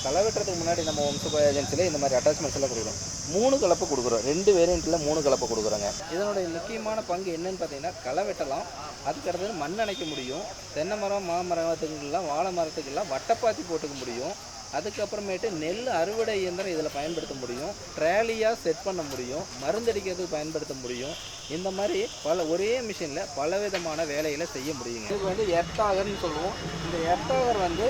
களை வெட்டுறதுக்கு முன்னாடி நம்ம வம்சபாய் ஏஜென்சியில் இந்த மாதிரி அட்டாச்மெண்ட்ஸ் எல்லாம் கொடுக்குறோம். 3 கலப்பு கொடுக்குறோம். 2 வேரியண்ட்டில் 3 கலப்பு கொடுக்குறோங்க. இதனுடைய முக்கியமான பங்கு என்னன்னு பார்த்தீங்கன்னா, களை வெட்டலாம், அதுக்கு அடுத்தது மண் அணைக்க முடியும், தென்னை மரம் மாமரத்துக்கெல்லாம் வாழை மரத்துக்கெல்லாம் வட்டப்பாத்தி போட்டுக்க முடியும், அதுக்கப்புறமேட்டு நெல் அறுவடை இயந்திரம் இதில் பயன்படுத்த முடியும், ட்ராலியாக செட் பண்ண முடியும், மருந்தடிக்கிறதுக்கு பயன்படுத்த முடியும். இந்த மாதிரி ஒரே மிஷினில் பலவிதமான வேலைகளை செய்ய முடியுங்க. இதுக்கு வந்து எர்த்தாகர்னு சொல்லுவோம். இந்த எர்த்தாகர் வந்து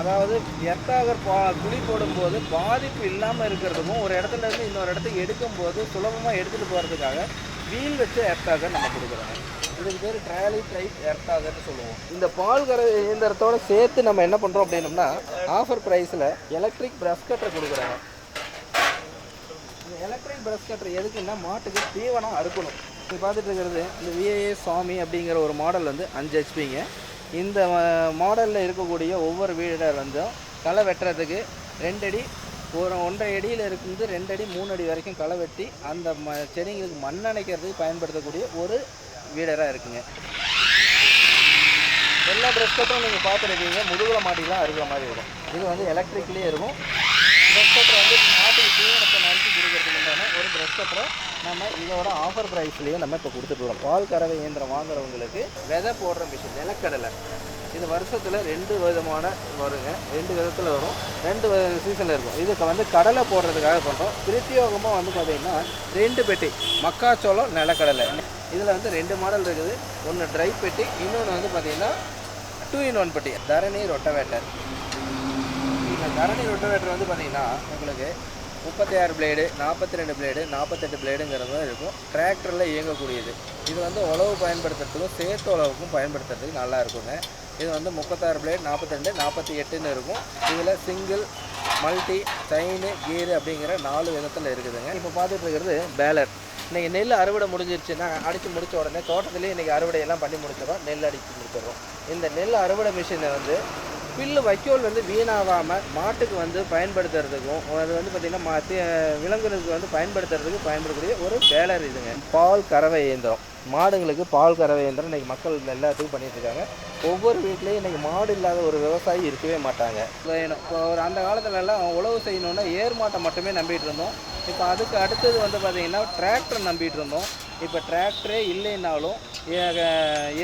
அதாவது எர்த்தாகர் குழி போடும்போது பாதிப்பு இல்லாமல் இருக்கிறதுக்கும் ஒரு இடத்துல இருந்து இன்னொரு இடத்துக்கு எடுக்கும்போது சுலபமாக எடுத்துகிட்டு போகிறதுக்காக வீல் வச்ச எர்த்தாகர் நம்ம கொடுக்குறோங்க. இதுக்கு பேர் ட்ராலி டைப் எர்த்தாகர்னு சொல்லுவோம். இந்த பால் கரை இயந்திரத்தோடு சேர்த்து நம்ம என்ன பண்ணுறோம் அப்படின்னோம்னா, ஆஃபர் ப்ரைஸில் எலக்ட்ரிக் ப்ரஷ் கட்டர் கொடுக்குறாங்க. இந்த எலக்ட்ரிக் ப்ரஷ் கட்டர் எதுக்குன்னா, மாட்டுக்கு தீவனம் அறுக்கணும். இது பார்த்துட்டு இருக்கிறது இந்த விஏஏ சாமி அப்படிங்கிற ஒரு மாடல் வந்து 5 ஹெச்பிங்க. இந்த மாடலில் இருக்கக்கூடிய ஒவ்வொரு வீடர் வந்து களை வெட்டுறதுக்கு 2 அடி, ஒரு 1.5 அடியில் இருந்து 2 அடி 3 அடி வரைக்கும் களை வெட்டி அந்த செடிங்களுக்கு மண் அணைக்கிறதுக்கு பயன்படுத்தக்கூடிய ஒரு வீடராக இருக்குங்க. எல்லா ப்ரஷ் கட்டரும் நீங்கள் பார்த்துருக்கீங்க, முதுகில் மாட்டிலாம் அறுக்கிற மாதிரி இருக்கும். இது வந்து எலக்ட்ரிக்லேயே இருக்கும். ப்ரஷ் கட்டரை வந்து மாட்டுக்கு தீவனத்தை நறுக்கி கொடுக்கறதுக்கு உண்டான ஒரு ப்ரஷ் கட்டரை நம்ம இதோட ஆஃபர் ப்ரைஸ்லேயே நம்ம இப்போ கொடுத்துட்ருக்கோம். பால் கறவை இயந்திரம் வாங்குறவங்களுக்கு விதை போடுற மிஷின் நிலக்கடலை, இது வருஷத்தில் 2 விதமான வருங்க. 2 விதத்தில் வரும், 2 சீசனில் இருக்கும். இதுக்கு வந்து கடலை போடுறதுக்காக பண்ணுறோம். பிரத்யோகமாக வந்து பார்த்திங்கன்னா 2 பெட்டி மக்காச்சோளம் நிலக்கடலை. இதில் வந்து 2 மாடல் இருக்குது. ஒன்று ட்ரை பெட்டி, இன்னொன்று வந்து பார்த்திங்கன்னா 2 in 1 பெட்டி. தரணி ரொட்டவேட்டர். இந்த தரணி ரொட்டவேட்டர் வந்து பார்த்திங்கன்னா உங்களுக்கு 36 பிளேடு, 42 பிளேடு, 48 பிளேடுங்கிறது இருக்கும். டிராக்டரில் இயங்கக்கூடியது. இது வந்து உழவு பயன்படுத்துறதுக்கும் சேர்த்து உழவுக்கும் பயன்படுத்துறதுக்கு நல்லா இருக்குங்க. இது வந்து 36 பிளேடு, 42, 48ன்னு இருக்கும். இதில் சிங்கிள், மல்டி, செயினு, கீரு அப்படிங்கிற 4 விதத்தில் இருக்குதுங்க. இப்போ பார்த்துட்டு இருக்கிறது பேலர். இன்றைக்கி நெல் அறுவடை முடிஞ்சிருச்சுன்னா அடித்து முடித்த உடனே தோட்டத்துலேயே இன்றைக்கி அறுவடையெல்லாம் பண்ணி முடிச்சிடறோம், நெல் அடித்து முடிச்சிடறோம். இந்த நெல் அறுவடை மிஷினை வந்து பில்லு வைக்கோல் வந்து வீணாகாமல் மாட்டுக்கு வந்து பயன்படுத்துறதுக்கும், அது வந்து பார்த்திங்கன்னா விலங்குகளுக்கு வந்து பயன்படுத்தக்கூடிய ஒரு பேலர் இதுங்க. பால் கறவை இயந்திரம், மாடுங்களுக்கு பால் கறவை இயந்திரம் இன்றைக்கி மக்கள் எல்லாத்துக்கும் பண்ணிகிட்ருக்காங்க. ஒவ்வொரு வீட்லேயும் இன்றைக்கி மாடு இல்லாத ஒரு விவசாயி இருக்கவே மாட்டாங்க. இப்போ ஒரு அந்த காலத்துலலாம் உழவு செய்யணுன்னா ஏர் மாட்டை மட்டுமே நம்பிட்டு இருந்தோம். இப்போ அதுக்கு அடுத்தது வந்து பார்த்திங்கன்னா டிராக்டர் நம்பிட்டு இருந்தோம். இப்போ டிராக்டரே இல்லைன்னாலும்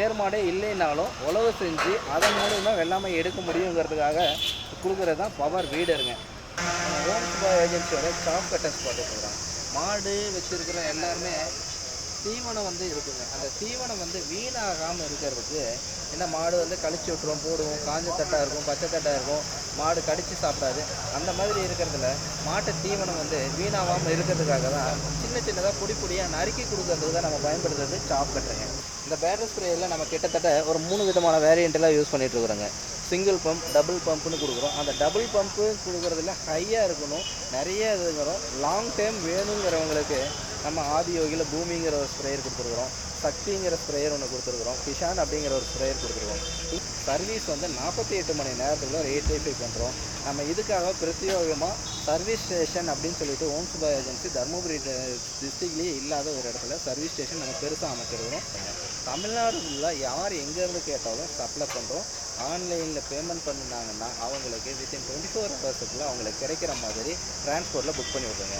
ஏர் மாடே இல்லைன்னாலும் உழவு செஞ்சு அதன் மூலிமா வெள்ளாமை எடுக்க முடியுங்கிறதுக்காக கொடுக்குறது தான் பவர் வீடருங்க. வம்சபாய் ஏஜென்சியோட சாப் கட்டர்ஸ் பார்த்துருக்குறாங்க. மாடு வச்சுருக்கிற எல்லாருமே தீவனம் வந்து இருக்குங்க. அந்த தீவனம் வந்து வீணாகாமல் இருக்கிறதுக்கு என்ன, மாடு வந்து கழிச்சு விட்டுருவோம், போடுவோம், காஞ்ச தட்டாக இருக்கும், பச்சை தட்டாக இருக்கும், மாடு கடித்து சாப்பிடாது. அந்த மாதிரி இருக்கிறதுல மாட்டு தீவனம் வந்து வீணாகாமல் இருக்கிறதுக்காக தான் சின்னதாக பொடியாக நறுக்கி கொடுக்கறதுக்கு தான் நம்ம பயன்படுத்துறது சாப் கட்டுறேங்க. இந்த பேட்டரி ஸ்ப்ரேயில் நம்ம கிட்டத்தட்ட ஒரு 3 விதமான வேரியண்ட்டெல்லாம் யூஸ் பண்ணிகிட்ருக்குறோங்க. சிங்கிள் பம்ப், டபுள் பம்ப்னு கொடுக்குறோம். அந்த டபுள் பம்ப்பு கொடுக்குறதுல ஹையாக இருக்கணும், நிறைய இதுங்கிறோம். லாங் டைம் வேணுங்கிறவங்களுக்கு நம்ம ஆதியோகியில் பூமிங்கிற ஒரு ஸ்ப்ரேயர் கொடுத்துருக்குறோம், சக்திங்கிற ஸ்ப்ரேயர் ஒன்று கொடுத்துருக்குறோம், கிஷான் அப்படிங்கிற ஒரு ஸ்ப்ரேயர் கொடுத்துருக்கோம். சர்வீஸ் வந்து 48 மணி நேரத்துக்குள்ள ரேட்டிஃபை பண்ணுறோம். நம்ம இதுக்காக பிரத்யோகமாக சர்வீஸ் ஸ்டேஷன் அப்படின்னு சொல்லிட்டு வம்சபாய் ஏஜென்சி தருமபுரி டிஸ்ட்ரிக்ட்லேயே இல்லாத ஒரு இடத்துல சர்வீஸ் ஸ்டேஷன் நம்ம பெருசாக அமைச்சிருக்கிறோம். தமிழ்நாடு ஃபுல்லாக யார் எங்கேருந்து கேட்டாலும் சப்ளை பண்ணுறோம். ஆன்லைனில் பேமெண்ட் பண்ணினாங்கன்னா அவங்களுக்கு வித்தின் 24 ஹவர்ஸுக்குள்ளே அவங்களுக்கு கிடைக்கிற மாதிரி டிரான்ஸ்போர்ட்டில் புக் பண்ணி விட்ருங்க.